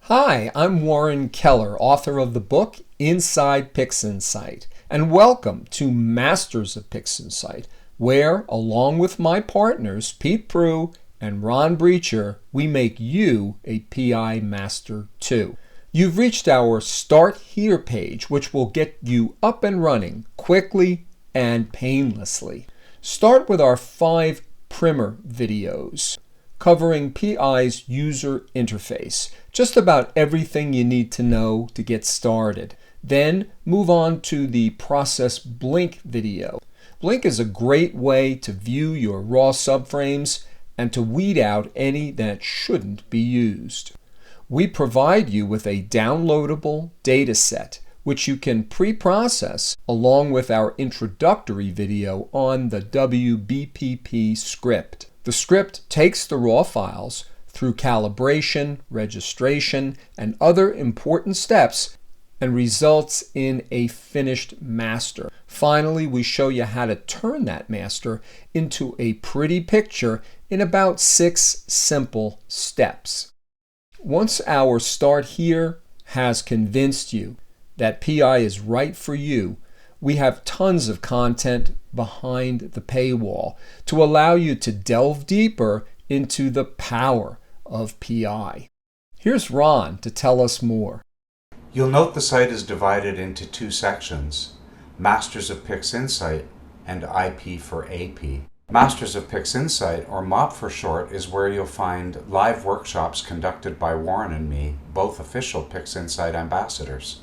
Hi, I'm Warren Keller, author of the book Inside PixInsight, and welcome to Masters of PixInsight, where, along with my partners Pete Prue and Ron Breacher, we make you a PI Master too. You've reached our Start Here page, which will get you up and running quickly and painlessly. Start with our 5 primer videos covering PI's user interface, just about everything you need to know to get started. Then move on to the Process Blink video. Blink is a great way to view your raw subframes and to weed out any that shouldn't be used. We provide you with a downloadable data set which you can pre-process along with our introductory video on the WBPP script. The script takes the raw files through calibration, registration, and other important steps and results in a finished master. Finally, we show you how to turn that master into a pretty picture in about 6 simple steps. Once our Start Here has convinced you that PI is right for you, we have tons of content behind the paywall to allow you to delve deeper into the power of PI. Here's Ron to tell us more. You'll note the site is divided into 2 sections, Masters of PixInsight and IP for AP. Masters of PixInsight, or MOP for short, is where you'll find live workshops conducted by Warren and me, both official PixInsight ambassadors.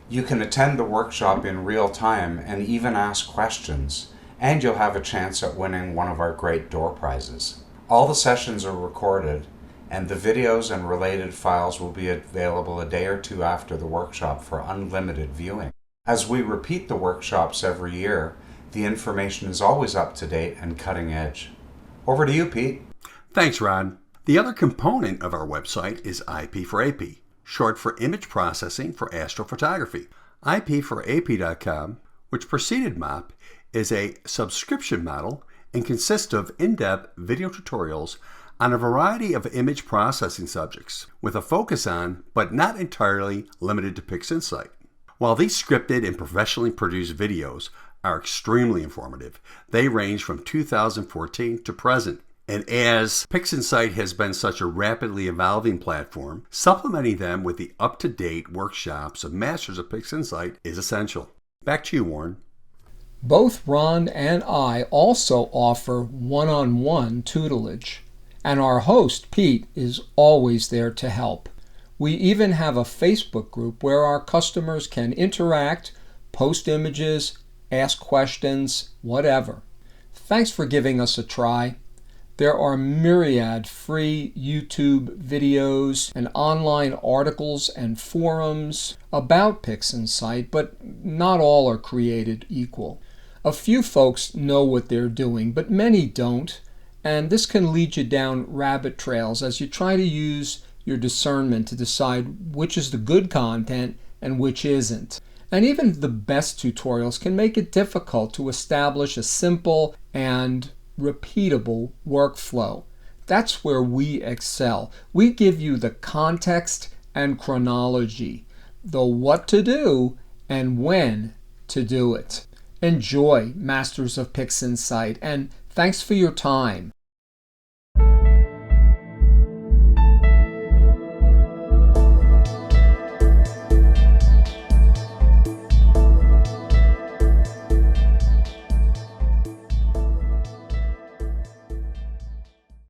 You can attend the workshop in real time and even ask questions, and you'll have a chance at winning one of our great door prizes. All the sessions are recorded, and the videos and related files will be available a day or 2 after the workshop for unlimited viewing. As we repeat the workshops every year, the information is always up to date and cutting edge. Over to you, Pete. Thanks, Ron. The other component of our website is IP for AP, short for Image Processing for Astrophotography. IP4AP.com, which preceded MOP, is a subscription model and consists of in-depth video tutorials on a variety of image processing subjects, with a focus on, but not entirely limited to, PixInsight. While these scripted and professionally produced videos are extremely informative, they range from 2014 to present. And as PixInsight has been such a rapidly evolving platform, supplementing them with the up-to-date workshops of Masters of PixInsight is essential. Back to you, Warren. Both Ron and I also offer one-on-one tutelage, and our host, Pete, is always there to help. We even have a Facebook group where our customers can interact, post images, ask questions, whatever. Thanks for giving us a try. There are myriad free YouTube videos and online articles and forums about PixInsight, but not all are created equal. A few folks know what they're doing, but many don't, and this can lead you down rabbit trails as you try to use your discernment to decide which is the good content and which isn't. And even the best tutorials can make it difficult to establish a simple and repeatable workflow. That's where we excel. We give you the context and chronology, the what to do and when to do it. Enjoy Masters of PixInsight, and thanks for your time.